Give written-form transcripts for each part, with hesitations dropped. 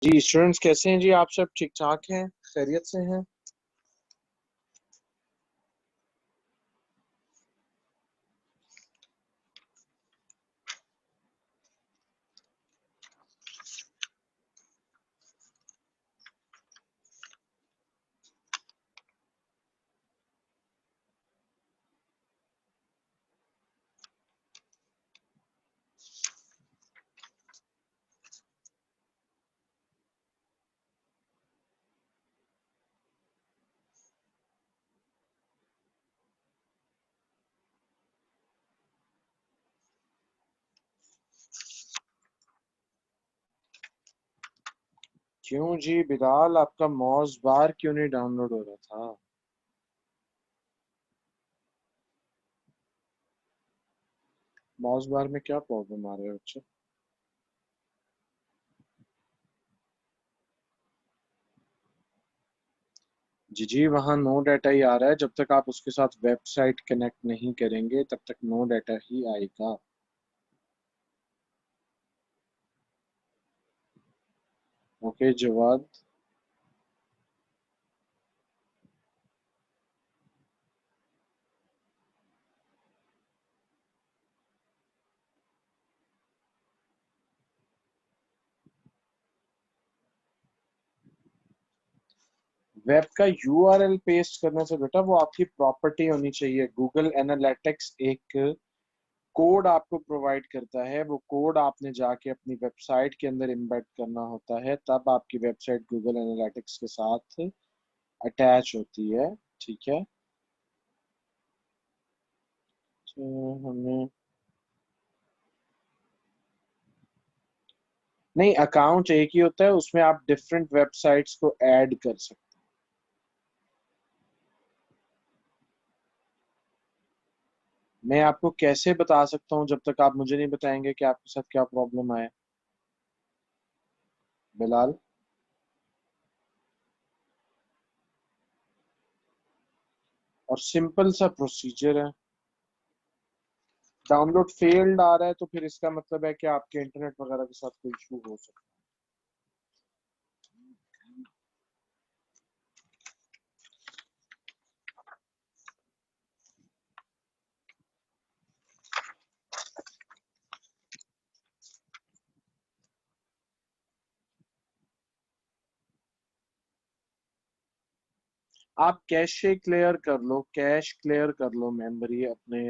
जी students कैसे हैं जी? आप सब ठीक ठाक हैं, खैरियत से हैं? क्यों जी बिलाल, आपका मौज बार क्यों नहीं डाउनलोड हो रहा था? मौज बार में क्या प्रॉब्लम आ रहा है बच्चे? जी जी, वहाँ नो डाटा ही आ रहा है। जब तक आप उसके साथ वेबसाइट कनेक्ट नहीं करेंगे तब तक नो डाटा ही आएगा। ओके जवाद। वेब का यूआरएल पेस्ट करने से बेटा वो आपकी प्रॉपर्टी होनी चाहिए। गूगल एनालिटिक्स एक कोड आपको प्रोवाइड करता है। वो कोड आपने जाके अपनी वेबसाइट के अंदर इम्बेड करना होता है, तब आपकी वेबसाइट गूगल एनालिटिक्स के साथ अटैच होती है। ठीक है, तो हमें नहीं, अकाउंट एक ही होता है, उसमें आप डिफरेंट वेबसाइट्स को ऐड कर सकते हैं। मैं आपको कैसे बता सकता हूँ जब तक आप मुझे नहीं बताएंगे कि आपके साथ क्या प्रॉब्लम आया? बिलाल, और सिंपल सा प्रोसीजर है। डाउनलोड फेल्ड आ रहा है तो फिर इसका मतलब है कि आपके इंटरनेट वगैरह के साथ कोई इशू हो सकता है। आप कैशे क्लियर कर लो, कैश क्लियर कर लो मेमोरी अपने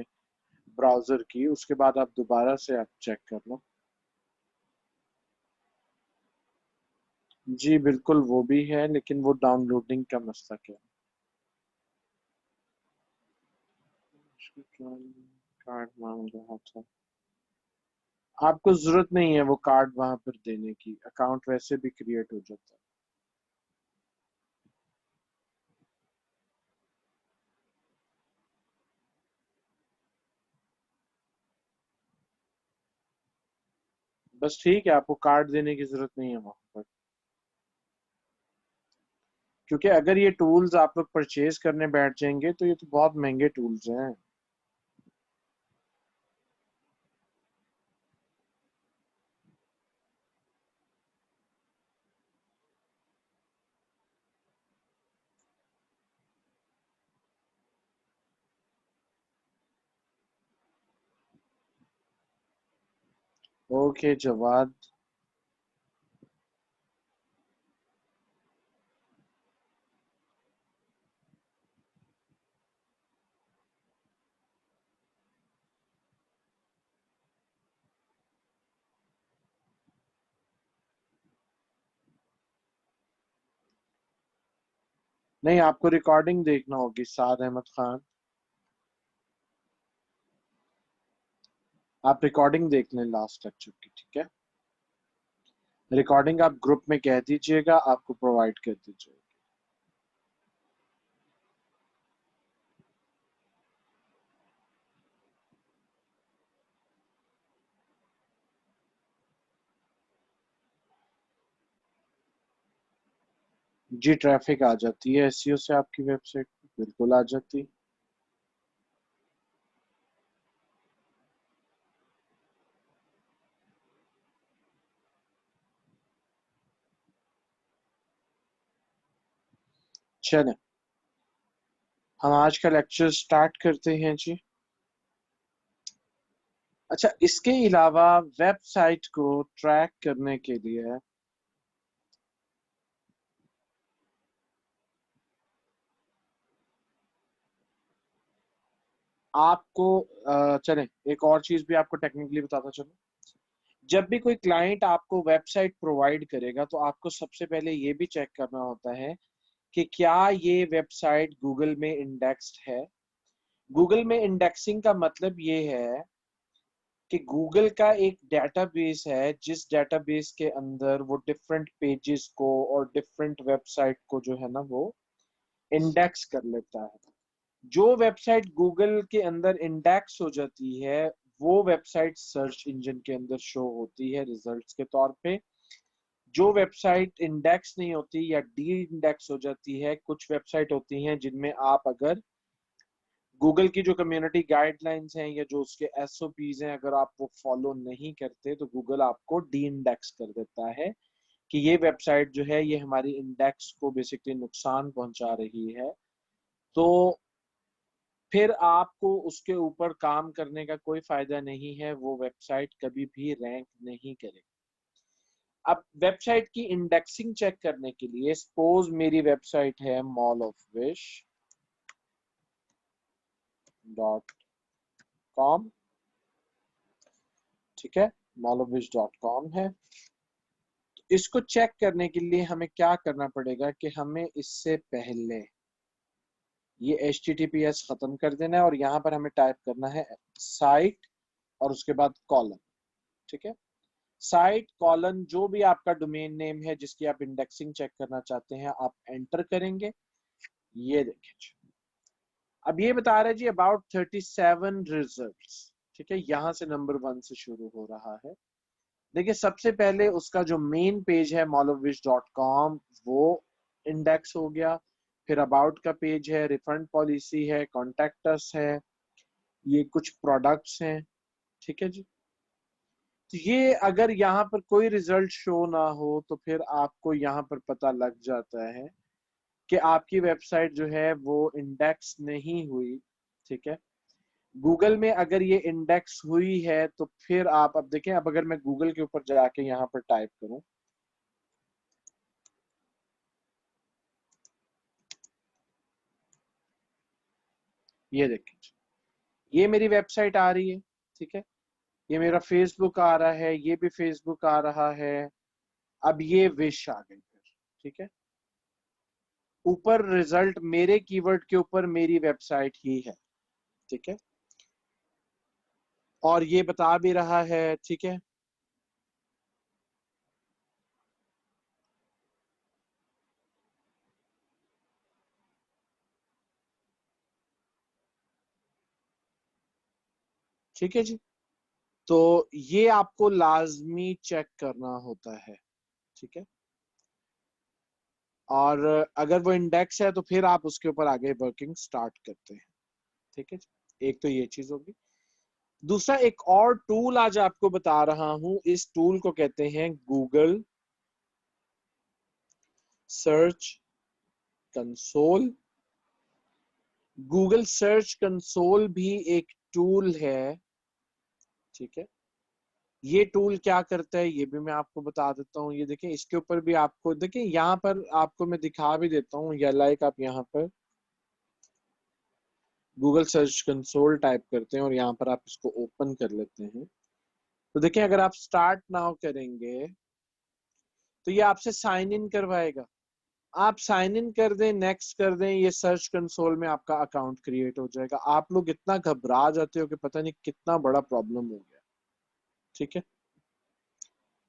ब्राउजर की, उसके बाद आप दोबारा से आप चेक कर लो। जी बिल्कुल वो भी है, लेकिन वो डाउनलोडिंग का मसला क्या है? कार्ड मांग रहा था। आपको जरूरत नहीं है वो कार्ड वहां पर देने की, अकाउंट वैसे भी क्रिएट हो जाता है। बस ठीक है, आपको कार्ड देने की जरूरत नहीं है वहां पर, क्योंकि अगर ये टूल्स आप लोग परचेज करने बैठ जाएंगे तो ये तो बहुत महंगे टूल्स हैं। ओके जवाद। नहीं, आपको रिकॉर्डिंग देखना होगी साद अहमद खान। आप रिकॉर्डिंग देख लें लास्ट लेक्चर की, ठीक है? रिकॉर्डिंग आप ग्रुप में कह दीजिएगा, आपको प्रोवाइड कर दीजिएगा। जी ट्रैफिक आ जाती है एसईओ से आपकी वेबसाइट पे, बिल्कुल आ जाती है। चलें हम आज का लेक्चर स्टार्ट करते हैं जी। अच्छा, इसके अलावा वेबसाइट को ट्रैक करने के लिए आपको चलें एक और चीज भी आपको टेक्निकली बताता चलूं। जब भी कोई क्लाइंट आपको वेबसाइट प्रोवाइड करेगा तो आपको सबसे पहले ये भी चेक करना होता है कि क्या ये वेबसाइट गूगल में इंडेक्स्ड है। गूगल में इंडेक्सिंग का मतलब ये है कि गूगल का एक डेटाबेस है जिस डेटाबेस के अंदर वो डिफरेंट पेजेस को और डिफरेंट वेबसाइट को जो है ना वो इंडेक्स कर लेता है। जो वेबसाइट गूगल के अंदर इंडेक्स हो जाती है वो वेबसाइट सर्च इंजन के अंदर शो होती है रिजल्ट्स के तौर पे। जो वेबसाइट इंडेक्स नहीं होती या डी इंडेक्स हो जाती है, कुछ वेबसाइट होती हैं जिनमें आप अगर गूगल की जो कम्युनिटी गाइडलाइंस हैं या जो उसके एसओपीज हैं अगर आप वो फॉलो नहीं करते तो गूगल आपको डी इंडेक्स कर देता है कि ये वेबसाइट जो है ये हमारी इंडेक्स को बेसिकली नुकसान पहुंचा रही है। तो फिर आपको उसके ऊपर काम करने का कोई फायदा नहीं है, वो वेबसाइट कभी भी रैंक नहीं करेगी। अब वेबसाइट की इंडेक्सिंग चेक करने के लिए सपोज मेरी वेबसाइट है mallofwish.com, ठीक है, mallofwish.com है। तो इसको चेक करने के लिए हमें क्या करना पड़ेगा कि हमें इससे पहले ये HTTPS खत्म कर देना है और यहाँ पर हमें टाइप करना है साइट और उसके बाद कॉलम, ठीक है। साइट कॉलन जो भी आपका डोमेन नेम है जिसकी आप इंडेक्सिंग चेक करना चाहते हैं आप एंटर करेंगे। ये देखिए अब ये बता रहा है जी अबाउट 37 रिजल्ट्स, ठीक है, यहां से नंबर 1 से शुरू हो रहा है। देखिए सबसे पहले उसका जो मेन पेज है mallofwish.com वो इंडेक्स हो गया। फिर अबाउट का पेज है, रिफंड पॉलिसी है, कॉन्टेक्ट अस है, ये कुछ प्रोडक्ट्स हैं, ठीक है जी। तो ये अगर यहाँ पर कोई रिजल्ट शो ना हो तो फिर आपको यहाँ पर पता लग जाता है कि आपकी वेबसाइट जो है वो इंडेक्स नहीं हुई, ठीक है। गूगल में अगर ये इंडेक्स हुई है तो फिर आप अब देखें, अब अगर मैं गूगल के ऊपर जाके यहाँ पर टाइप करूं, ये देखें ये मेरी वेबसाइट आ रही है, ठीक है। ये मेरा फेसबुक आ रहा है, ये भी फेसबुक आ रहा है। अब ये विश आ गई फिर, ठीक है। ऊपर रिजल्ट मेरे कीवर्ड के ऊपर मेरी वेबसाइट ही है, ठीक है, और ये बता भी रहा है, ठीक है। ठीक है जी। तो ये आपको लाजमी चेक करना होता है, ठीक है। और अगर वो इंडेक्स है तो फिर आप उसके ऊपर आगे वर्किंग स्टार्ट करते हैं, ठीक है जी। एक तो ये चीज होगी। दूसरा एक और टूल आज आपको बता रहा हूं, इस टूल को कहते हैं Google search console. Google search console भी एक टूल है, ठीक है। ये टूल क्या करता है ये भी मैं आपको बता देता हूँ। ये देखिए इसके ऊपर भी आपको देखिए यहाँ पर आपको मैं दिखा भी देता हूँ, या लाइक आप यहाँ पर गूगल सर्च कंसोल टाइप करते हैं और यहाँ पर आप इसको ओपन कर लेते हैं तो देखिए अगर आप स्टार्ट नाउ करेंगे तो ये आपसे साइन इन करवाएगा। आप साइन इन कर दें, नेक्स्ट कर दें, ये सर्च कंसोल में आपका अकाउंट क्रिएट हो जाएगा। आप लोग इतना घबरा जाते हो कि पता नहीं कितना बड़ा प्रॉब्लम हो गया, ठीक है।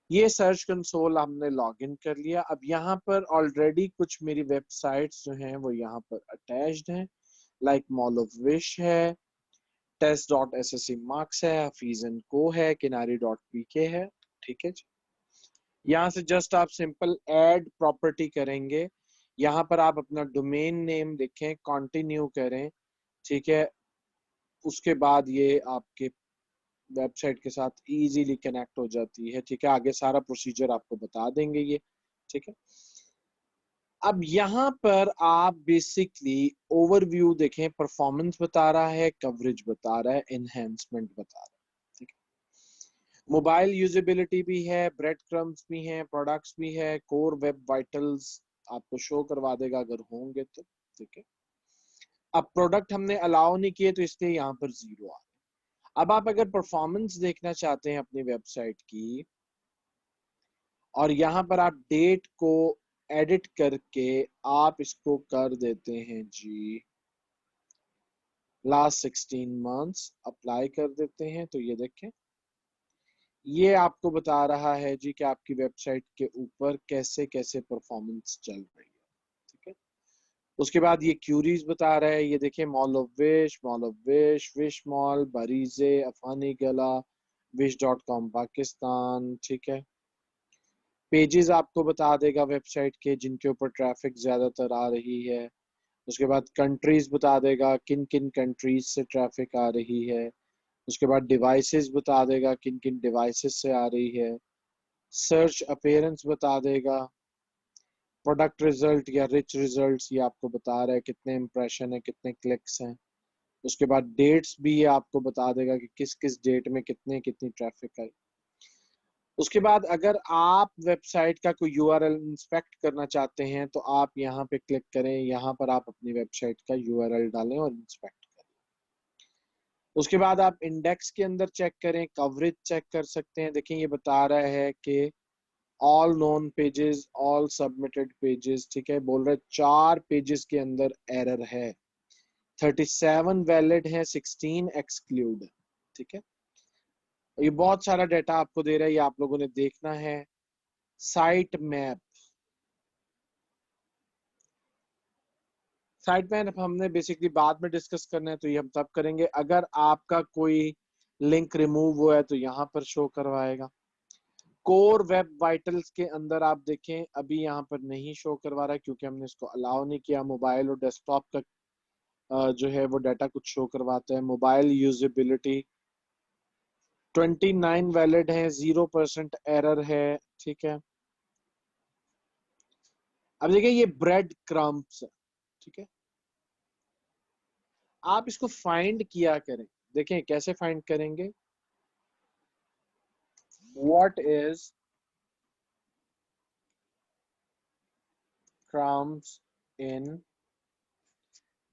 ये सर्च कंसोल हमने लॉगिन कर लिया। अब यहाँ पर ऑलरेडी कुछ मेरी वेबसाइट्स जो हैं वो यहाँ पर अटैच्ड हैं, लाइक मॉल ऑफ विश है, test.ssc मार्क्स है, हफीज एंड को है, किनारी.pk है, ठीक है जी। यहाँ से जस्ट आप सिंपल ऐड प्रॉपर्टी करेंगे, यहाँ पर आप अपना डोमेन नेम लिखें, कंटिन्यू करें, ठीक है। उसके बाद ये आपके वेबसाइट के साथ इजीली कनेक्ट हो जाती है, ठीक है। आगे सारा प्रोसीजर आपको बता देंगे ये, ठीक है। अब यहाँ पर आप बेसिकली ओवरव्यू देखें, परफॉर्मेंस बता रहा है, कवरेज बता रहा है, एनहेंसमेंट बता रहा है, ठीक है। मोबाइल यूजेबिलिटी भी है, ब्रेड क्रम्स भी हैं, प्रोडक्ट्स भी है, कोर वेब वाइटल्स आपको शो करवा देगा अगर होंगे तो, ठीक है। अब प्रोडक्ट हमने अलाउ नहीं किए तो इसलिए यहाँ पर 0 आ गया। अब आप अगर परफॉर्मेंस देखना चाहते हैं अपनी वेबसाइट की, और यहाँ पर आप डेट को एडिट करके आप इसको कर देते हैं जी लास्ट 16 मंथ्स, अप्लाई कर देते हैं, तो ये देखें ये आपको बता रहा है जी कि आपकी वेबसाइट के ऊपर कैसे कैसे परफॉर्मेंस चल रही है, ठीक है। उसके बाद ये क्यूरीज बता रहा है, ये देखें mall of wish, mall of wish mall, बरीजे, अफानी गला, wish.com पाकिस्तान, ठीक है। पेजेस आपको बता देगा वेबसाइट के जिनके ऊपर ट्रैफिक ज्यादातर आ रही है। उसके बाद कंट्रीज बता देगा किन किन कंट्रीज से ट्रैफिक आ रही है। उसके बाद डिवाइसेस बता देगा किन किन डिवाइसेस से आ रही है। सर्च अपीयरेंस बता देगा। प्रोडक्ट रिजल्ट या रिच रिजल्ट्स ये आपको बता रहा है कितने इंप्रेशन है, कितने क्लिक्स हैं। उसके बाद डेट्स भी ये आपको बता देगा कि किस किस डेट में कितनी ट्रैफिक आई। उसके बाद अगर आप वेबसाइट का कोई यूआरएल इंस्पेक्ट करना चाहते हैं तो आप यहाँ पे क्लिक करें, यहाँ पर आप अपनी वेबसाइट का यूआरएल डालें और इंस्पेक्ट करें। उसके बाद आप इंडेक्स के अंदर चेक करें, कवरेज चेक कर सकते हैं। देखिए ये बता रहा है कि all known pages, all submitted pages, ठीक है। बोल रहे 4 पेजेस के अंदर एरर है, 37 वैलिड है, 16 एक्सक्लूड, ठीक है। ये बहुत सारा डाटा आपको दे रहा है, ये आप लोगों ने देखना है। साइट मैप, साइट मैप हमने बेसिकली बाद में डिस्कस करना है, तो ये हम तब करेंगे। अगर आपका कोई लिंक रिमूव हुआ है तो यहाँ पर शो करवाएगा। कोर वेब वाइटल्स के अंदर आप देखें अभी यहाँ पर नहीं शो करवा रहा है क्योंकि हमने इसको अलाउ नहीं किया। मोबाइल और डेस्कटॉप का जो है वो डाटा कुछ शो करवाता है। मोबाइल यूजेबिलिटी 29 वैलिड है, 0% एरर है, ठीक है। अब देखिए ये ब्रेड क्रम्स है, ठीक है। आप इसको फाइंड किया करें, देखें कैसे फाइंड करेंगे। व्हाट इज क्रम्स इन,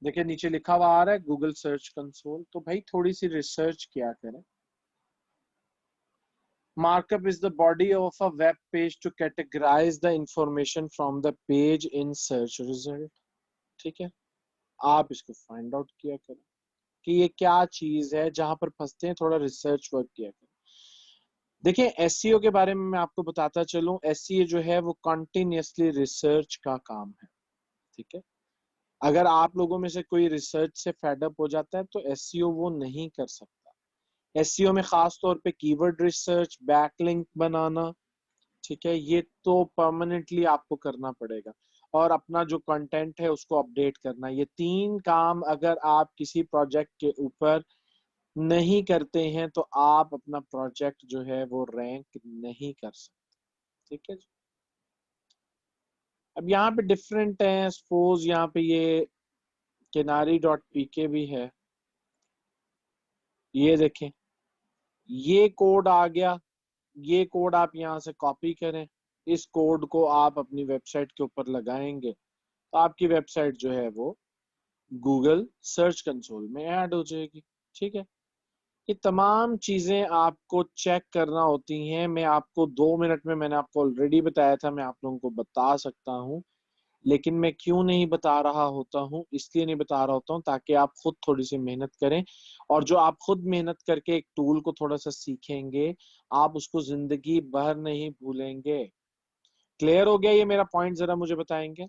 देखिए नीचे लिखा हुआ आ रहा है गूगल सर्च कंसोल, तो भाई थोड़ी सी रिसर्च किया करें। Markup is the body of a web page to categorize the information from the page in search result, ठीक है। आप इसको फाइंड आउट किया करें कि ये क्या चीज है, जहां पर फंसते हैं थोड़ा रिसर्च वर्क किया करें। देखिए एसईओ के बारे में मैं आपको बताता चलूं, एसईओ जो है वो कंटिन्यूअसली रिसर्च का काम है, ठीक है। अगर आप लोगों में से कोई रिसर्च से फेड अप हो जाता है तो एसईओ वो नहीं कर सकता। एसईओ में खास तौर पे कीवर्ड रिसर्च, बैकलिंक बनाना, ठीक है, ये तो परमानेंटली आपको करना पड़ेगा। और अपना जो कंटेंट है उसको अपडेट करना, ये 3 काम अगर आप किसी प्रोजेक्ट के ऊपर नहीं करते हैं तो आप अपना प्रोजेक्ट जो है वो रैंक नहीं कर सकते, ठीक है जी। अब यहाँ पे डिफरेंट है, सपोज यहाँ पे ये किनारी डॉट पीके भी है, ये देखें ये कोड आ गया। ये कोड आप यहाँ से कॉपी करें, इस कोड को आप अपनी वेबसाइट के ऊपर लगाएंगे तो आपकी वेबसाइट जो है वो गूगल सर्च कंसोल में ऐड हो जाएगी, ठीक है। ये तमाम चीजें आपको चेक करना होती हैं। मैं आपको 2 मिनट में, मैंने आपको ऑलरेडी बताया था, मैं आप लोगों को बता सकता हूँ, लेकिन मैं क्यों नहीं बता रहा होता हूँ, इसलिए नहीं बता रहा होता हूँ ताकि आप खुद थोड़ी सी मेहनत करें। और जो आप खुद मेहनत करके एक टूल को थोड़ा सा सीखेंगे आप उसको जिंदगी भर नहीं भूलेंगे। क्लियर हो गया ये मेरा पॉइंट, जरा मुझे बताएंगे।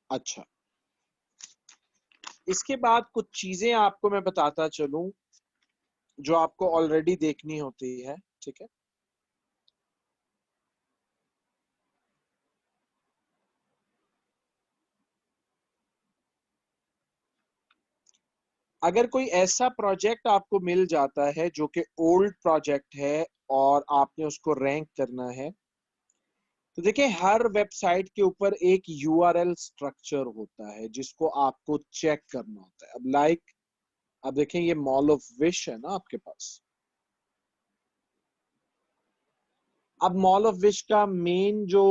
अच्छा, इसके बाद कुछ चीजें आपको मैं बताता चलूं जो आपको ऑलरेडी देखनी होती है, ठीक है। अगर कोई ऐसा प्रोजेक्ट आपको मिल जाता है जो कि ओल्ड प्रोजेक्ट है और आपने उसको रैंक करना है, तो देखिए हर वेबसाइट के ऊपर एक यूआरएल स्ट्रक्चर होता है जिसको आपको चेक करना होता है। अब अब देखें ये मॉल ऑफ विश है ना आपके पास। अब मॉल ऑफ विश का मेन जो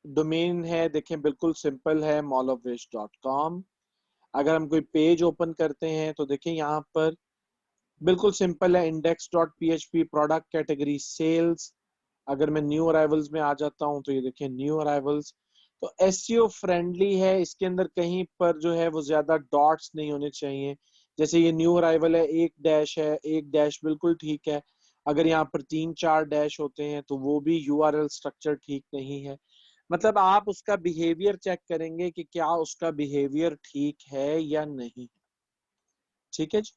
डोमेन है देखें बिल्कुल सिंपल है, mallofwish.com। अगर हम कोई पेज ओपन करते हैं तो देखिए यहाँ पर बिल्कुल सिंपल है, index.php, प्रोडक्ट कैटेगरी सेल्स। अगर मैं न्यू अराइवल्स में आ जाता हूं तो ये देखिए न्यू अराइवल्स। तो एसईओ फ्रेंडली है, इसके अंदर कहीं पर जो है वो ज्यादा डॉट्स नहीं होने चाहिए। जैसे ये न्यू अराइवल है, एक डैश है, एक डैश बिल्कुल ठीक है। अगर यहाँ पर 3-4 डैश होते हैं तो वो भी यूआरएल स्ट्रक्चर ठीक नहीं है। मतलब आप उसका बिहेवियर चेक करेंगे कि क्या उसका बिहेवियर ठीक है या नहीं। ठीक है जी।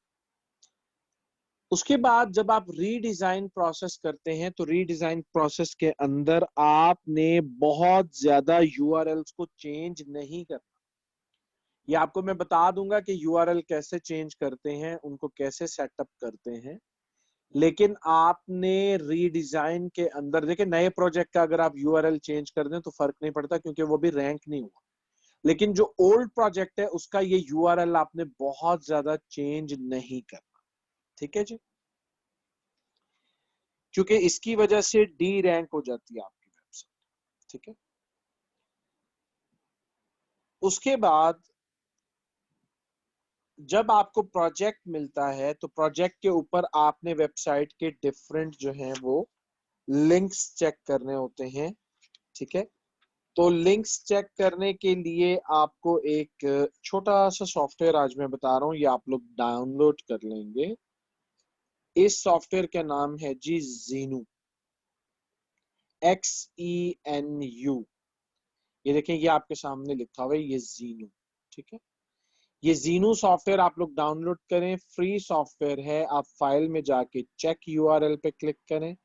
उसके बाद जब आप रीडिजाइन प्रोसेस करते हैं तो रीडिजाइन प्रोसेस के अंदर आपने बहुत ज्यादा यूआरएल्स को चेंज नहीं करना। ये आपको मैं बता दूंगा कि यूआरएल कैसे चेंज करते हैं, उनको कैसे सेटअप करते हैं। लेकिन आपने रीडिजाइन के अंदर देखिए नए प्रोजेक्ट का अगर आप यूआरएल चेंज कर दें तो फर्क नहीं पड़ता क्योंकि वो भी रैंक नहीं हुआ। लेकिन जो ओल्ड प्रोजेक्ट है उसका ये यूआरएल आपने बहुत ज्यादा चेंज नहीं करना। ठीक है जी, क्योंकि इसकी वजह से डी रैंक हो जाती है आपकी वेबसाइट। ठीक है। उसके बाद जब आपको प्रोजेक्ट मिलता है तो प्रोजेक्ट के ऊपर आपने वेबसाइट के डिफरेंट जो हैं वो लिंक्स चेक करने होते हैं। ठीक है। तो लिंक्स चेक करने के लिए आपको एक छोटा सा सॉफ्टवेयर आज मैं बता रहा हूँ, ये आप लोग डाउनलोड कर लेंगे। इस सॉफ्टवेयर का नाम है जी ज़ीनू, XENU। ये देखें ये आपके सामने लिखा हुआ है, ये ज़ीनू। ठीक है। ये ज़ीनू सॉफ्टवेयर आप लोग डाउनलोड करें, फ्री सॉफ्टवेयर है। आप फाइल में जाके चेक यूआरएल पे क्लिक करें।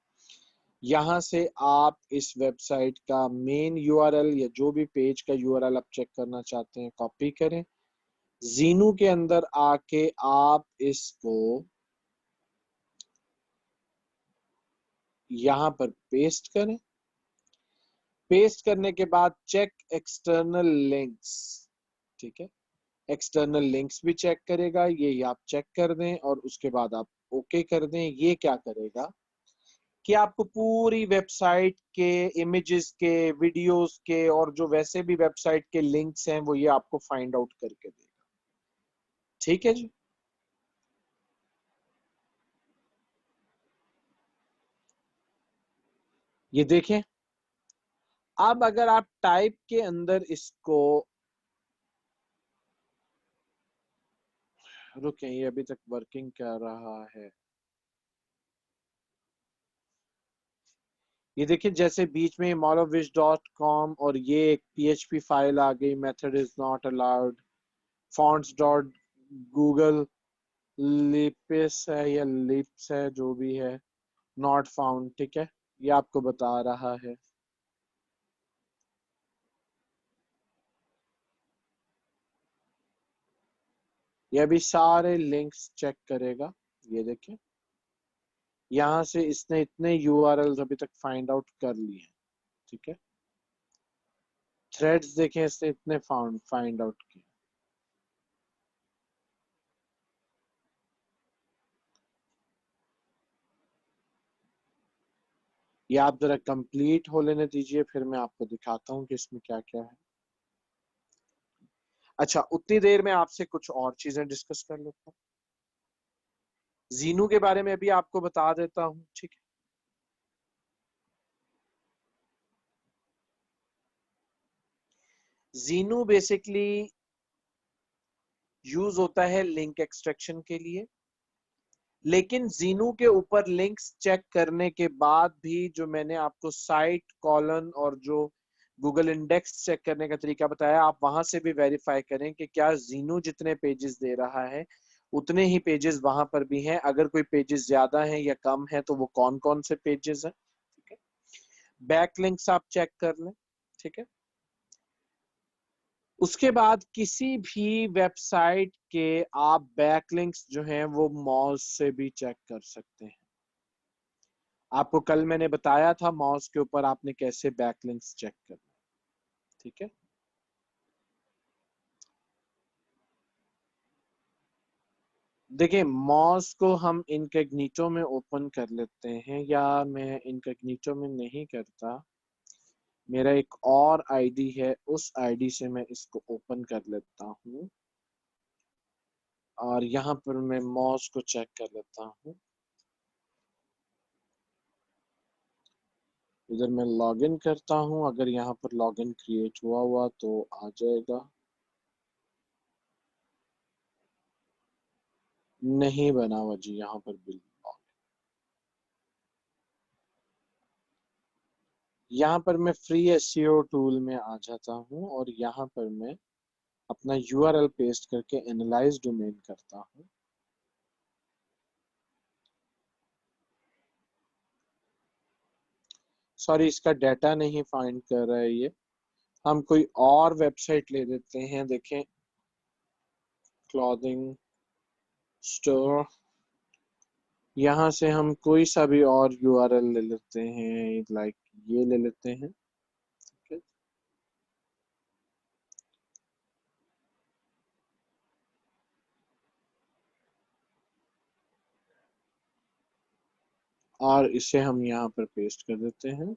यहां से आप इस वेबसाइट का मेन यूआरएल या जो भी पेज का यूआरएल आप चेक करना चाहते हैं कॉपी करें। ज़ीनू के अंदर आके आप इसको यहां पर पेस्ट करें। पेस्ट करने के बाद चेक एक्सटर्नल लिंक्स। ठीक है। एक्सटर्नल लिंक्स भी चेक करेगा, ये आप चेक कर दें और उसके बाद आप ओके कर दें। ये क्या करेगा कि आपको पूरी वेबसाइट के इमेजेस के, वीडियोस के और जो वैसे भी वेबसाइट के लिंक्स हैं वो ये आपको फाइंड आउट करके देगा। ठीक है जी। ये देखें, अब अगर आप टाइप के अंदर इसको रुकें, ये अभी तक वर्किंग कर रहा है। ये देखिए जैसे बीच में mallofwish.com और ये एक PHP फाइल आ गई, method is not allowed, fonts dot Google Lippes है या लिप्स है जो भी है, नॉट फाउंड। ठीक है। ये आपको बता रहा है। ये अभी सारे लिंक्स चेक करेगा। ये देखें यहां से इसने इतने यूआरएल्स अभी तक फाइंड आउट कर लिए हैं। ठीक है। थ्रेड्स देखें इसने इतने फाइंड आउट किए। ये आप जरा कंप्लीट हो लेने दीजिए, फिर मैं आपको दिखाता हूँ कि इसमें क्या क्या है। अच्छा, उतनी देर में आपसे कुछ और चीजें डिस्कस कर लेता हूँ। जीनू के बारे में अभी आपको बता देता हूँ। ठीक है। जीनू बेसिकली यूज होता है लिंक एक्सट्रैक्शन के लिए। लेकिन जीनू के ऊपर लिंक्स चेक करने के बाद भी जो मैंने आपको साइट कॉलन और जो गूगल इंडेक्स चेक करने का तरीका बताया, आप वहां से भी वेरीफाई करें कि क्या जीनू जितने पेजेस दे रहा है उतने ही पेजेस वहां पर भी हैं। अगर कोई पेजेस ज्यादा हैं या कम है तो वो कौन कौन से पेजेस हैं। ठीक है। बैक लिंक्स आप चेक कर लें। ठीक है। उसके बाद किसी भी वेबसाइट के आप बैकलिंक्स जो हैं वो माउस से भी चेक कर सकते हैं। आपको कल मैंने बताया था माउस के ऊपर आपने कैसे बैकलिंक्स चेक करना, ठीक है। देखिए माउस को हम इनकॉग्निटो में ओपन कर लेते हैं, या मैं इनकॉग्निटो में नहीं करता, मेरा एक और आईडी है, उस आईडी से मैं इसको ओपन कर लेता हूँ और यहाँ पर मैं माउस को चेक कर लेता हूँ। इधर मैं लॉगिन करता हूँ, अगर यहाँ पर लॉगिन क्रिएट हुआ तो आ जाएगा, नहीं बना हुआ जी यहाँ पर बिल। यहाँ पर मैं फ्री एसईओ टूल में आ जाता हूँ और यहाँ पर मैं अपना यूआरएल पेस्ट करके एनालाइज डोमेन करता हूँ। सॉरी इसका डाटा नहीं फाइंड कर रहा है ये, हम कोई और वेबसाइट ले लेते हैं। देखें क्लॉथिंग स्टोर, यहाँ से हम कोई सा भी और यूआरएल ले लेते हैं, लाइक ये ले लेते हैं, ठीक है। और इसे हम यहाँ पर पेस्ट कर देते हैं,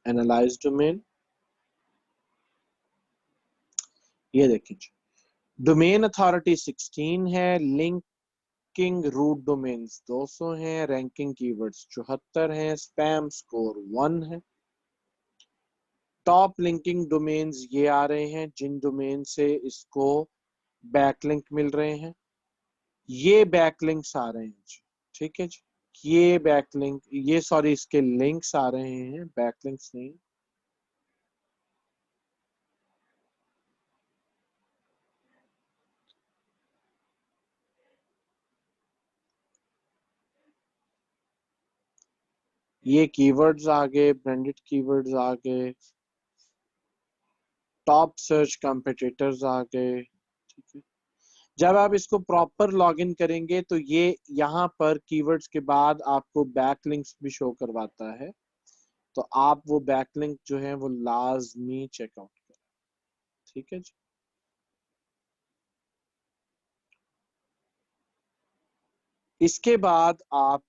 एनालाइज डोमेन। ये देखिए डोमेन अथॉरिटी 16 है, लिंकिंग रूट डोमेन्स 200 हैं, रैंकिंग कीवर्ड्स 74 हैं, स्पैम स्कोर 1 है। टॉप लिंकिंग डोमेन्स ये आ रहे हैं जिन डोमेन से इसको बैकलिंक मिल रहे हैं, ये बैकलिंक्स आ रहे हैं जी, ठीक है जी। ये बैकलिंक, ये सॉरी इसके लिंक्स आ रहे हैं, बैकलिंक्स नहीं। ये कीवर्ड्स आ गए, ब्रांडेड कीवर्ड्स आ गए, टॉप सर्च कॉम्पिटिटर्स आ गए, ठीक है। जब आप इसको प्रॉपर लॉगिन करेंगे तो ये यहाँ पर कीवर्ड्स के बाद आपको बैकलिंक्स भी शो करवाता है, तो आप वो बैकलिंक जो है वो लाजमी चेकआउट करें, ठीक है जी। इसके बाद आप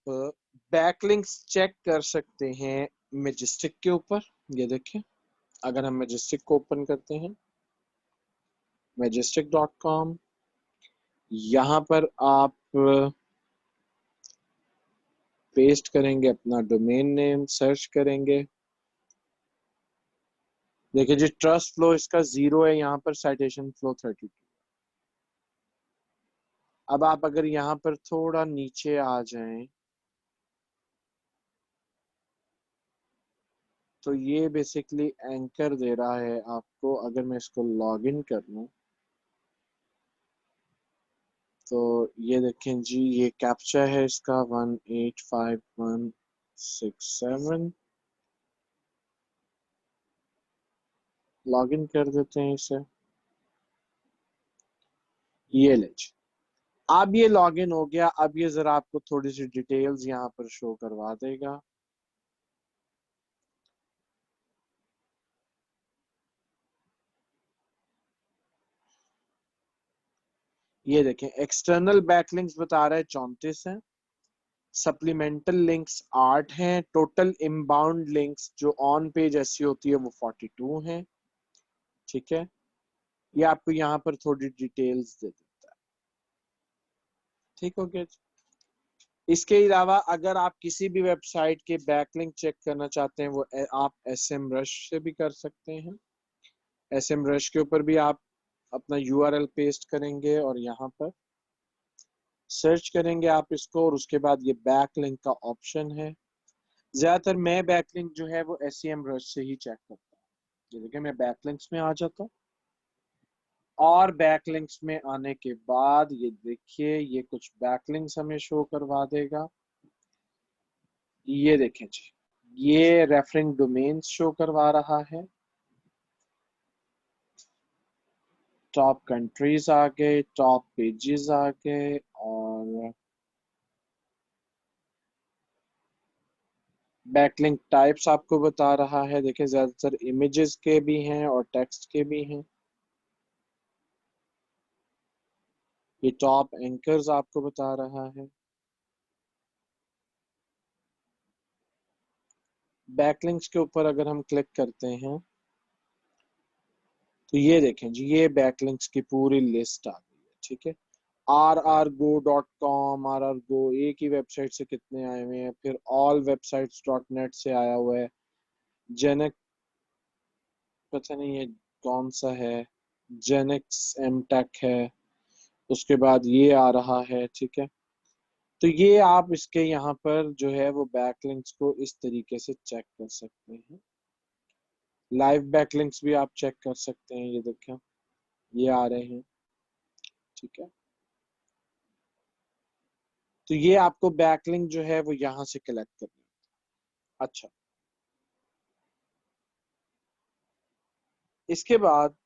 बैकलिंक्स चेक कर सकते हैं मैजेस्टिक के ऊपर। ये देखें अगर हम मैजेस्टिक को ओपन करते हैं, majestic.com, यहाँ पर आप पेस्ट करेंगे अपना डोमेन नेम, सर्च करेंगे। देखिए जी ट्रस्ट फ्लो इसका 0 है, यहाँ पर साइटेशन फ्लो 32। अब आप अगर यहाँ पर थोड़ा नीचे आ जाएं तो ये बेसिकली एंकर दे रहा है आपको। अगर मैं इसको लॉग इन कर लूं तो ये देखें जी, ये कैप्चा है इसका 185167। लॉग इन कर देते हैं इसे, ये ले जी। अब ये लॉग इन हो गया। अब ये जरा आपको थोड़ी सी डिटेल्स यहाँ पर शो करवा देगा। ये देखें एक्सटर्नल बैकलिंक्स बता रहा है 34 है, सप्लीमेंटल लिंक्स 8 हैं, टोटल इनबाउंड लिंक्स जो ऑन पेज ऐसी होती है वो 42 हैं, ठीक है। ये आपको यहाँ पर थोड़ी डिटेल्स दे देता है, ठीक हो गया। इसके अलावा अगर आप किसी भी वेबसाइट के बैकलिंक चेक करना चाहते हैं वो आप एसएम रश से भी कर सकते हैं। एसएम रश के ऊपर भी आप अपना यूआरएल पेस्ट करेंगे और यहाँ पर सर्च करेंगे आप इसको, और उसके बाद ये बैकलिंक का ऑप्शन है। ज्यादातर मैं बैकलिंक जो है वो एसईएम रश से ही चेक करता हूँ। ये देखिए मैं बैकलिंक्स में आ जाता हूँ और बैकलिंक्स में आने के बाद ये देखिए ये कुछ बैकलिंक्स हमें शो करवा देगा। ये देखें जी, ये रेफरिंग डोमेन्स शो करवा रहा है। टॉप कंट्रीज आ गए, टॉप पेजेस आ गए, और बैकलिंक टाइप्स आपको बता रहा है। देखिए ज्यादातर इमेजेस के भी हैं और टेक्स्ट के भी हैं। ये टॉप एंकर्स आपको बता रहा है। बैकलिंक्स के ऊपर अगर हम क्लिक करते हैं तो ये देखें जी, ये बैकलिंक्स की पूरी लिस्ट आ गई है। ठीक है, rrgo.com, rrgo एक ही वेबसाइट से कितने आए हुए हैं, फिर all websites .net से आया हुआ है, जेनेक पता नहीं ये कौन सा है, जेनेक्स एमटेक है, उसके बाद ये आ रहा है। ठीक है, तो ये आप इसके यहाँ पर जो है वो बैकलिंक्स को इस तरीके से चेक कर सकते हैं। लाइव बैकलिंक्स भी आप चेक कर सकते हैं, ये देखें ये आ रहे हैं। ठीक है, तो ये आपको बैकलिंक जो है वो यहाँ से कलेक्ट करना है। अच्छा, इसके बाद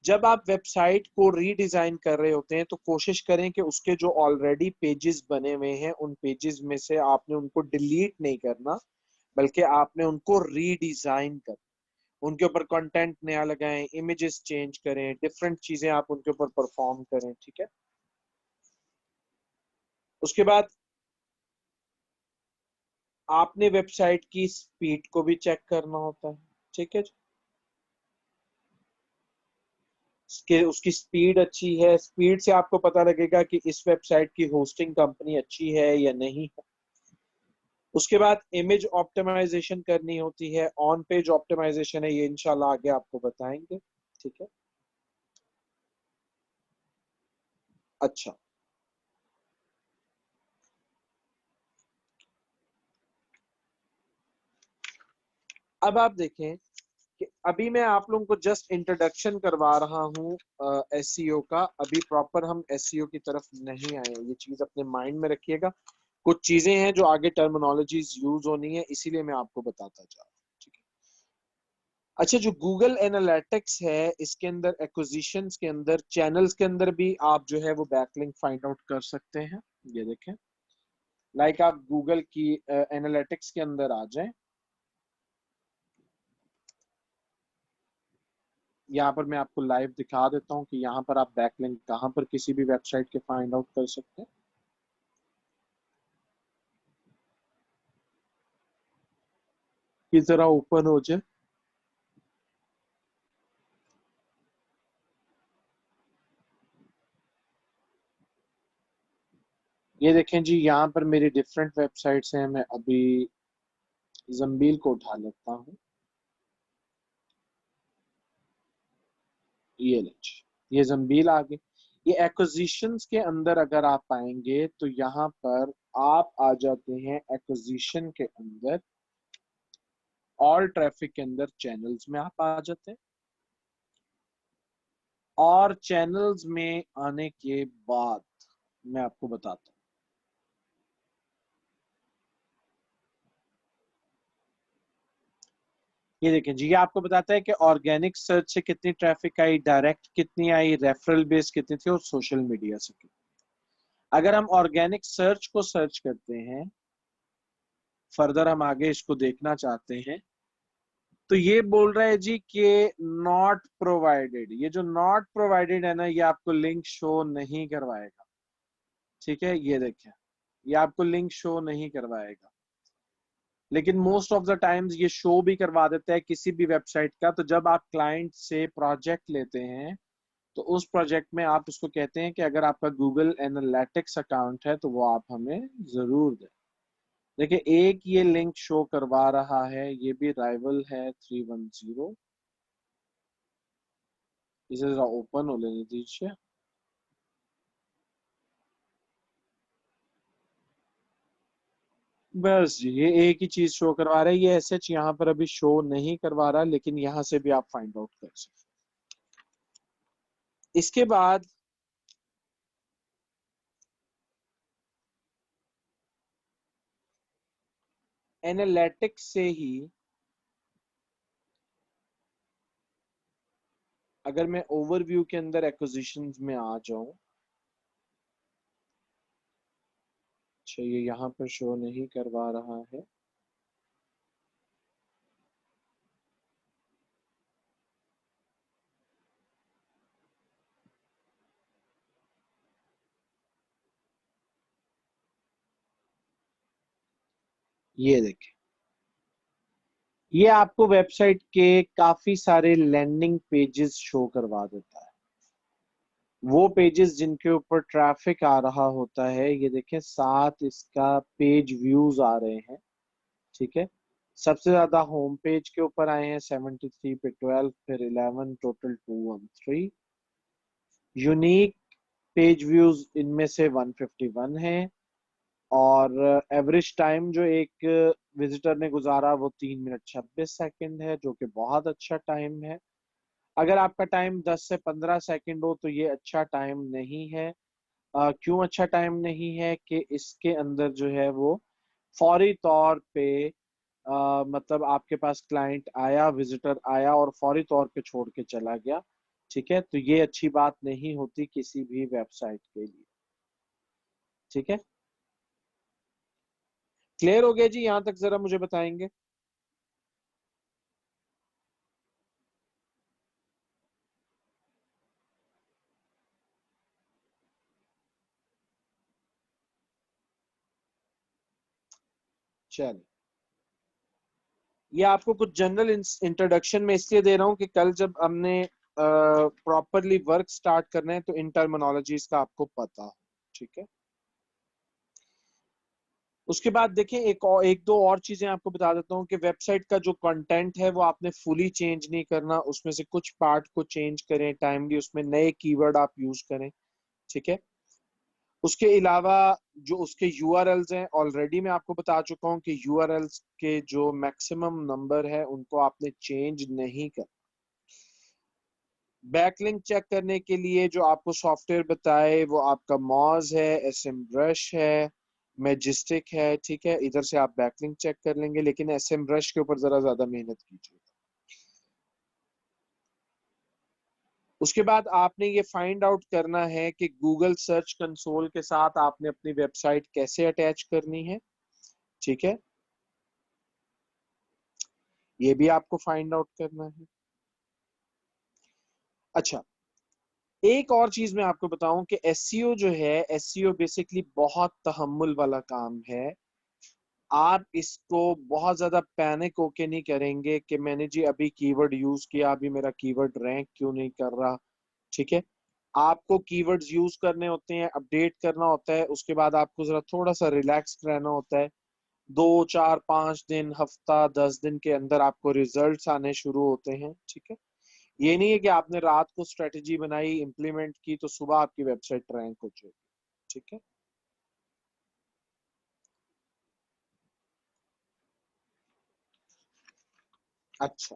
जब आप वेबसाइट को रीडिजाइन कर रहे होते हैं तो कोशिश करें कि उसके जो ऑलरेडी पेजेस बने हुए हैं उन पेजेस में से आपने उनको डिलीट नहीं करना, बल्कि आपने उनको रीडिजाइन कर, उनके ऊपर कंटेंट नया लगाएं, इमेजेस चेंज करें, डिफरेंट चीजें आप उनके ऊपर परफॉर्म करें। ठीक है, उसके बाद आपने वेबसाइट की स्पीड को भी चेक करना होता है। ठीक है, उसकी स्पीड अच्छी है, स्पीड से आपको पता लगेगा कि इस वेबसाइट की होस्टिंग कंपनी अच्छी है या नहीं है। उसके बाद इमेज ऑप्टिमाइजेशन करनी होती है, ऑन पेज ऑप्टिमाइजेशन है, ये इंशाल्लाह आगे आपको बताएंगे। ठीक है, अच्छा, अब आप देखें कि अभी मैं आप लोगों को जस्ट इंट्रोडक्शन करवा रहा हूँ एसईओ का, अभी प्रॉपर हम एसईओ की तरफ नहीं आए, ये चीज अपने माइंड में रखिएगा। कुछ चीजें हैं जो आगे टर्मिनोलॉजीज यूज होनी है, इसीलिए मैं आपको बताता जा रहा हूँ। ठीक है, अच्छा, जो गूगल एनालिटिक्स है इसके अंदर एक्विजिशंस के अंदर चैनल्स के अंदर भी आप जो है वो बैकलिंक फाइंड आउट कर सकते हैं। ये देखें, लाइक आप गूगल की एनालिटिक्स के अंदर आ जाएं, यहाँ पर मैं आपको लाइव दिखा देता हूँ कि यहाँ पर आप बैकलिंक कहाँ पर किसी भी वेबसाइट के फाइंड आउट कर सकते हैं। ये जरा ओपन हो जाए, ये देखें जी, यहाँ पर मेरी डिफरेंट वेबसाइट्स हैं। मैं अभी जम्बील को उठा लेता हूँ, ये लीजिए, ये जम्बील आ गई। ये एक्विजिशंस के अंदर अगर आप आएंगे तो यहाँ पर आप आ जाते हैं एक्विजिशन के अंदर, ऑल ट्रैफिक के अंदर चैनल्स में आप आ जाते हैं, और चैनल्स में आने के बाद मैं आपको बताता हूँ। ये देखें जी, ये आपको बताता है कि ऑर्गेनिक सर्च से कितनी ट्रैफिक आई, डायरेक्ट कितनी आई, रेफरल बेस कितनी थी, और सोशल मीडिया से कितनी। अगर हम ऑर्गेनिक सर्च को सर्च करते हैं, फर्दर हम आगे इसको देखना चाहते हैं, तो ये बोल रहा है जी कि नॉट प्रोवाइडेड, ये जो नॉट प्रोवाइडेड है ना, ये आपको लिंक शो नहीं करवाएगा। ठीक है, ये देखें, ये आपको लिंक शो नहीं करवाएगा, लेकिन मोस्ट ऑफ द टाइम्स ये शो भी करवा देता है किसी भी वेबसाइट का। तो जब आप क्लाइंट से प्रोजेक्ट लेते हैं तो उस प्रोजेक्ट में आप उसको कहते हैं कि अगर आपका गूगल एनालिटिक्स अकाउंट है तो वो आप हमें जरूर दें। देखिए, एक ये लिंक शो करवा रहा है, ये भी राइवल है 310, इसे जरा ओपन हो लेने दीजिए। बस जी, ये एक ही चीज शो करवा रहा है, ये ऐसे यहाँ पर अभी शो नहीं करवा रहा, लेकिन यहाँ से भी आप फाइंड आउट कर सकते हैं। इसके बाद एनालिटिक्स से ही अगर मैं ओवरव्यू के अंदर एक्विजिशंस में आ जाऊं, अच्छा ये यहाँ पर शो नहीं करवा रहा है, ये देखिए, ये आपको वेबसाइट के काफी सारे लैंडिंग पेजेस शो करवा देता है। वो पेजेस जिनके ऊपर ट्रैफिक आ रहा होता है, ये देखें 7 इसका पेज व्यूज आ रहे हैं, ठीक है। सबसे ज्यादा होम पेज के ऊपर आए हैं 73 पे 12, फिर 11, टोटल 213। यूनिक पेज व्यूज इनमें से 151 है, और एवरेज टाइम जो एक विजिटर ने गुजारा वो 3 मिनट 26 सेकंड है, जो कि बहुत अच्छा टाइम है। अगर आपका टाइम 10 से 15 सेकंड हो तो ये अच्छा टाइम नहीं है। क्यों अच्छा टाइम नहीं है? कि इसके अंदर जो है वो फौरी तौर पे मतलब आपके पास क्लाइंट आया, विजिटर आया और फौरी तौर पे छोड़ के चला गया, ठीक है। तो ये अच्छी बात नहीं होती किसी भी वेबसाइट के लिए, ठीक है। क्लियर हो गया जी? यहां तक जरा मुझे बताएंगे। चलिए, ये आपको कुछ जनरल इंट्रोडक्शन में इसलिए दे रहा हूं कि कल जब हमने प्रॉपरली वर्क स्टार्ट करना है तो इन टर्मिनोलॉजीज का आपको पता हो, ठीक है। उसके बाद देखें, एक दो और चीजें आपको बता देता हूँ कि वेबसाइट का जो कंटेंट है वो आपने फुली चेंज नहीं करना, उसमें से कुछ पार्ट को चेंज करें टाइमली, उसमें नए कीवर्ड आप यूज करें, ठीक है। उसके अलावा जो उसके यूआरएल्स हैं, ऑलरेडी मैं आपको बता चुका हूं कि यूआरएल्स के जो मैक्सिमम नंबर है उनको आपने चेंज नहीं कर। बैकलिंक चेक करने के लिए जो आपको सॉफ्टवेयर बताए वो आपका मॉज है, एसएम ब्रश है, मैजिस्टिक है, ठीक है। इधर से आप बैकलिंक चेक कर लेंगे, लेकिन एसएम ब्रश के ऊपर जरा ज्यादा मेहनत कीजिए। उसके बाद आपने ये फाइंड आउट करना है कि गूगल सर्च कंसोल के साथ आपने अपनी वेबसाइट कैसे अटैच करनी है, ठीक है। ये भी आपको फाइंड आउट करना है। अच्छा, एक और चीज मैं आपको बताऊं कि एसईओ जो है, एसईओ बेसिकली बहुत तहम्मुल वाला काम है। आप इसको बहुत ज्यादा पैनिक होके नहीं करेंगे कि मैंने जी अभी कीवर्ड यूज किया, अभी मेरा कीवर्ड रैंक क्यों नहीं कर रहा, ठीक है। आपको कीवर्ड्स यूज करने होते हैं, अपडेट करना होता है, उसके बाद आपको जरा थोड़ा सा रिलैक्स रहना होता है। 2 4 5 दिन, हफ्ता 10 दिन के अंदर आपको रिजल्ट्स आने शुरू होते हैं, ठीक है। ये नहीं है कि आपने रात को स्ट्रेटेजी बनाई, इंप्लीमेंट की तो सुबह आपकी वेबसाइट रैंक हो जाएगी, ठीक है। अच्छा,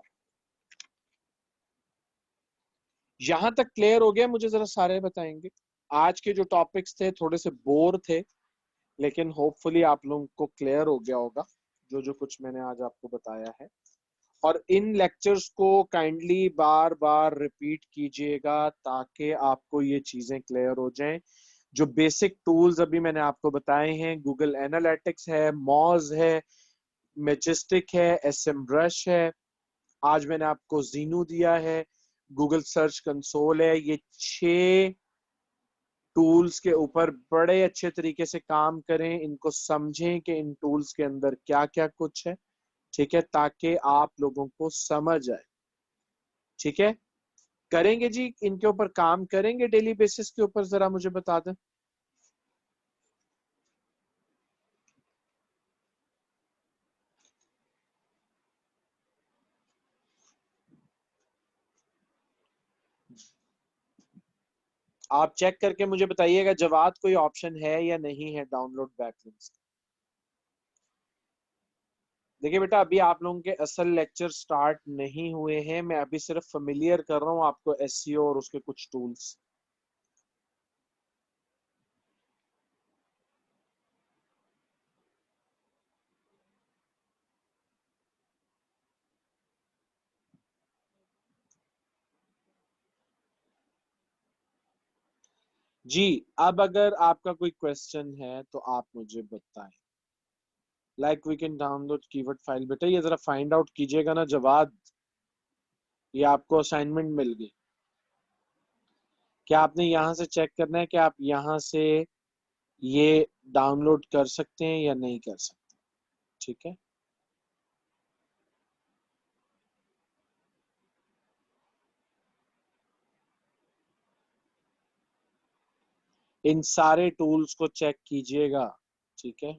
यहां तक क्लियर हो गया? मुझे जरा सारे बताएंगे। आज के जो टॉपिक्स थे थोड़े से बोर थे, लेकिन होपफुली आप लोगों को क्लियर हो गया होगा जो जो कुछ मैंने आज आपको बताया है। और इन लेक्चर्स को काइंडली बार बार रिपीट कीजिएगा ताकि आपको ये चीजें क्लियर हो जाएं। जो बेसिक टूल्स अभी मैंने आपको बताए हैं, गूगल एनालिटिक्स है, मॉज है, मैजेस्टिक है, एसएम ब्रश है, आज मैंने आपको जीनू दिया है, गूगल सर्च कंसोल है, ये 6 टूल्स के ऊपर बड़े अच्छे तरीके से काम करें, इनको समझें कि इन टूल्स के अंदर क्या क्या कुछ है, ठीक है, ताकि आप लोगों को समझ आए, ठीक है। करेंगे जी, इनके ऊपर काम करेंगे डेली बेसिस के ऊपर, जरा मुझे बता दें। आप चेक करके मुझे बताइएगा जवाब कोई ऑप्शन है या नहीं है डाउनलोड बैकलिंक्स। देखिए बेटा, अभी आप लोगों के असल लेक्चर स्टार्ट नहीं हुए हैं, मैं अभी सिर्फ फेमिलियर कर रहा हूँ आपको एसईओ और उसके कुछ टूल्स। जी अब अगर आपका कोई क्वेश्चन है तो आप मुझे बताएं। Like we can download keyword file, बेटा ये जरा फाइंड आउट कीजिएगा ना जवाब, ये आपको असाइनमेंट मिल गई। क्या आपने यहाँ से चेक करना है कि आप यहाँ से ये डाउनलोड कर सकते हैं या नहीं कर सकते? ठीक है, इन सारे टूल्स को चेक कीजिएगा। ठीक है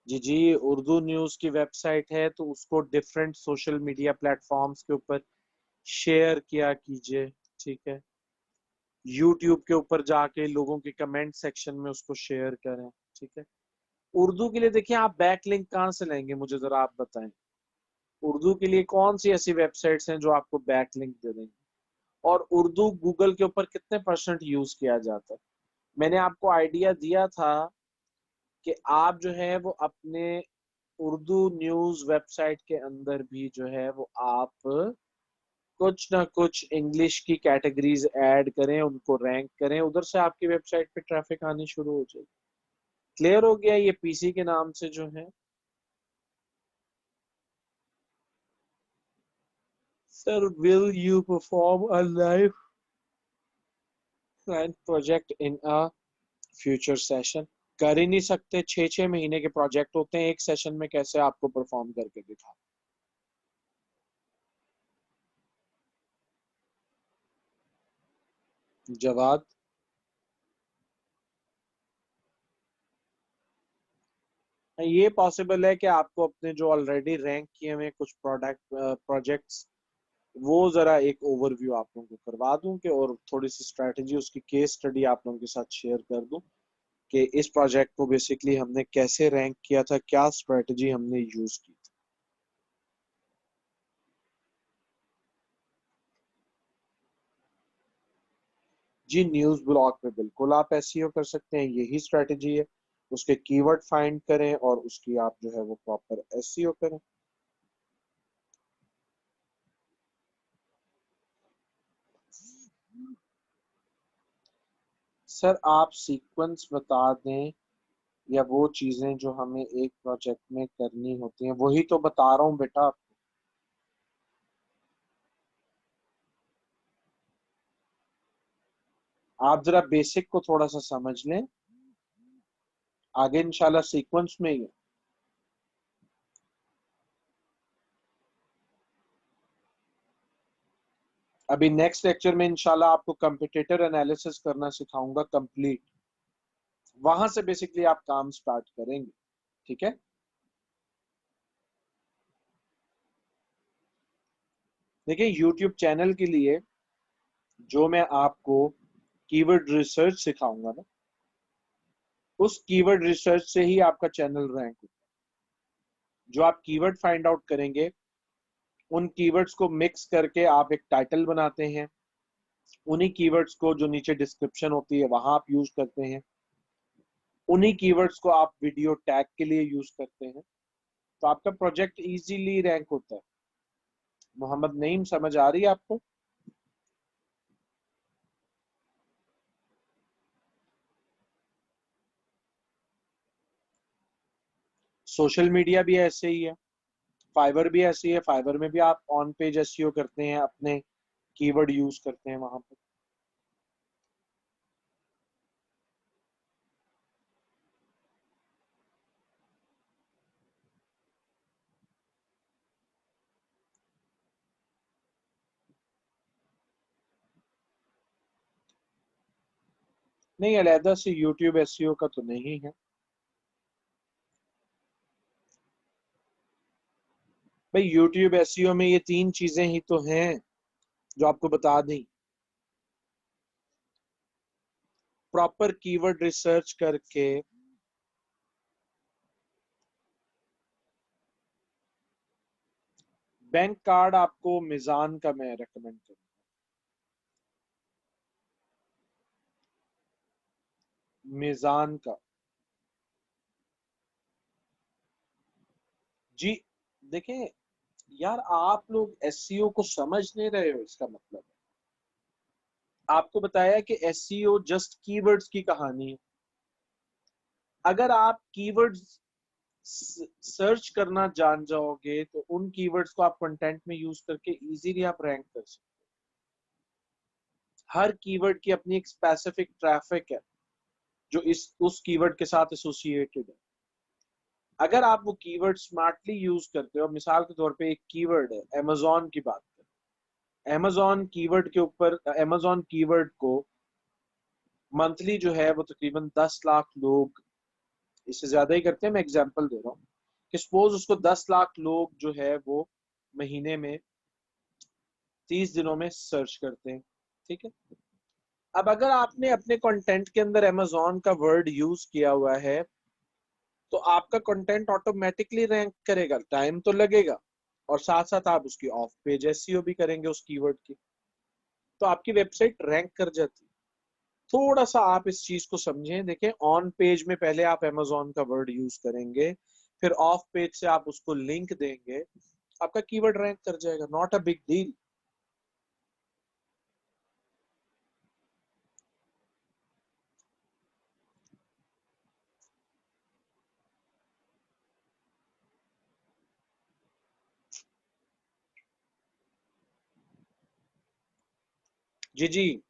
जी जी, उर्दू न्यूज की वेबसाइट है तो उसको डिफरेंट सोशल मीडिया प्लेटफॉर्म्स के ऊपर शेयर किया कीजिए। ठीक है, यूट्यूब के ऊपर जाके लोगों के कमेंट सेक्शन में उसको शेयर करें। ठीक है, उर्दू के लिए देखिए आप बैक लिंक कहाँ से लेंगे, मुझे जरा आप बताएं। उर्दू के लिए कौन सी ऐसी वेबसाइट्स हैं जो आपको बैक लिंक दे देंगे? और उर्दू गूगल के ऊपर कितने परसेंट यूज किया जाता है? मैंने आपको आइडिया दिया था कि आप जो है वो अपने उर्दू न्यूज वेबसाइट के अंदर भी जो है वो आप कुछ ना कुछ इंग्लिश की कैटेगरीज ऐड करें, उनको रैंक करें, उधर से आपकी वेबसाइट पे ट्रैफिक आनी शुरू हो जाएगी। क्लियर हो गया ये पीसी के नाम से जो है? Sir will you perform a live client project in a future session? कर ही नहीं सकते, 6 6 महीने के प्रोजेक्ट होते हैं, एक सेशन में कैसे आपको परफॉर्म करके दिखा? जवाब, ये पॉसिबल है कि आपको अपने जो ऑलरेडी रैंक किए हुए कुछ प्रोडक्ट प्रोजेक्ट्स वो जरा एक ओवरव्यू आप लोगों को करवा दूं कि, और थोड़ी सी स्ट्रेटजी उसकी केस स्टडी आप लोगों के साथ शेयर कर दूं कि इस प्रोजेक्ट को बेसिकली हमने कैसे रैंक किया था, क्या स्ट्रेटजी हमने यूज की थी। जी न्यूज ब्लॉग पे बिल्कुल आप एसईओ कर सकते हैं, यही स्ट्रेटजी है। उसके कीवर्ड फाइंड करें और उसकी आप जो है वो प्रॉपर एसईओ करें। सर आप सीक्वेंस बता दें या वो चीजें जो हमें एक प्रोजेक्ट में करनी होती हैं, वही तो बता रहा हूँ बेटा। आप जरा बेसिक को थोड़ा सा समझ लें, आगे इंशाल्लाह सीक्वेंस में ही है। अभी नेक्स्ट लेक्चर में इंशाल्लाह आपको कंपिटेटर एनालिसिस करना सिखाऊंगा कंप्लीट, वहां से बेसिकली आप काम स्टार्ट करेंगे। ठीक है, देखिए यूट्यूब चैनल के लिए जो मैं आपको कीवर्ड रिसर्च सिखाऊंगा ना, उस कीवर्ड रिसर्च से ही आपका चैनल रैंक होगा। जो आप कीवर्ड फाइंड आउट करेंगे, उन कीवर्ड्स को मिक्स करके आप एक टाइटल बनाते हैं, उन्हीं कीवर्ड्स को जो नीचे डिस्क्रिप्शन होती है वहां आप यूज करते हैं, उन्हीं कीवर्ड्स को आप वीडियो टैग के लिए यूज करते हैं, तो आपका प्रोजेक्ट इजीली रैंक होता है। मोहम्मद नईम समझ आ रही है आपको? सोशल मीडिया भी ऐसे ही है, फाइवर भी ऐसी है, फाइवर में भी आप ऑन पेज एसईओ करते हैं, अपने कीवर्ड यूज करते हैं वहां पर। नहीं, अलहदा से यूट्यूब एसईओ का तो नहीं है भाई। यूट्यूब एसईओ में ये तीन चीजें ही तो हैं जो आपको बता दी। प्रॉपर कीवर्ड रिसर्च करके, बैंक कार्ड आपको मिजान का मैं रेकमेंड करूँ। मिजान का, जी देखें, यार आप लोग एसईओ को समझ नहीं रहे हो, इसका मतलब है आपको बताया कि एसईओ जस्ट कीवर्ड्स की कहानी है। अगर आप कीवर्ड्स सर्च करना जान जाओगे तो उन कीवर्ड्स को आप कंटेंट में यूज करके इजीली आप रैंक कर सकते हो। हर कीवर्ड की अपनी एक स्पेसिफिक ट्रैफिक है जो इस उस कीवर्ड के साथ एसोसिएटेड है। अगर आप वो कीवर्ड स्मार्टली यूज करते हो, मिसाल के तौर पे एक कीवर्ड है अमेजोन की बात करें, अमेजोन कीवर्ड के ऊपर अमेजोन कीवर्ड को मंथली जो है वो तकरीबन 10 लाख लोग, इससे ज्यादा ही करते हैं, मैं एग्जांपल दे रहा हूँ कि सपोज उसको 10 लाख लोग जो है वो महीने में 30 दिनों में सर्च करते हैं, ठीक है। अब अगर आपने अपने कंटेंट के अंदर अमेजोन का वर्ड यूज किया हुआ है तो आपका कंटेंट ऑटोमेटिकली रैंक करेगा, टाइम तो लगेगा, और साथ साथ आप उसकी ऑफ पेज एसईओ भी करेंगे उस कीवर्ड की, तो आपकी वेबसाइट रैंक कर जाती है। थोड़ा सा आप इस चीज को समझें। देखें, ऑन पेज में पहले आप अमेजोन का वर्ड यूज करेंगे, फिर ऑफ पेज से आप उसको लिंक देंगे, आपका कीवर्ड रैंक कर जाएगा, नॉट अ बिग डील। जी जी,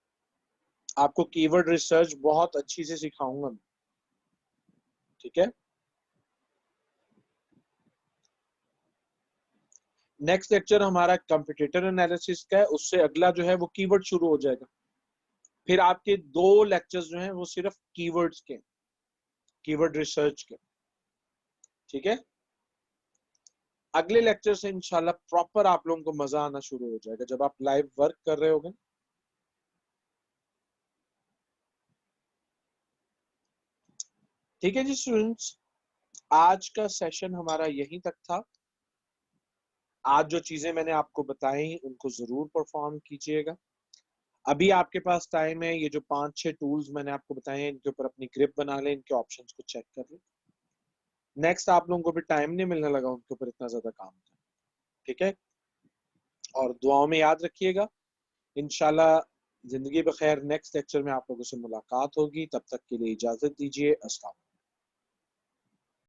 आपको कीवर्ड रिसर्च बहुत अच्छी से सिखाऊंगा मैं, ठीक है। नेक्स्ट लेक्चर हमारा कंपटीटर एनालिसिस का है, उससे अगला जो है वो कीवर्ड शुरू हो जाएगा। फिर आपके 2 लेक्चर्स जो हैं वो सिर्फ कीवर्ड्स के, कीवर्ड रिसर्च के, ठीक है। अगले लेक्चर से इंशाल्लाह प्रॉपर आप लोगों को मजा आना शुरू हो जाएगा जब आप लाइव वर्क कर रहे होगे। ठीक है जी स्टूडेंट्स, आज का सेशन हमारा यहीं तक था। आज जो चीजें मैंने आपको बताई उनको जरूर परफॉर्म कीजिएगा। अभी आपके पास टाइम है, ये जो 5-6 टूल्स मैंने आपको बताए हैं इनके ऊपर अपनी ग्रिप बना लें, इनके ऑप्शंस को चेक कर लें। नेक्स्ट आप लोगों को भी टाइम नहीं मिलने लगा उनके ऊपर, इतना ज्यादा काम था, ठीक है। और दुआओं में याद रखिएगा, इंशाल्लाह जिंदगी बखैर नेक्स्ट लेक्चर में आप लोगों से मुलाकात होगी। तब तक के लिए इजाजत दीजिए। अस्सलाम।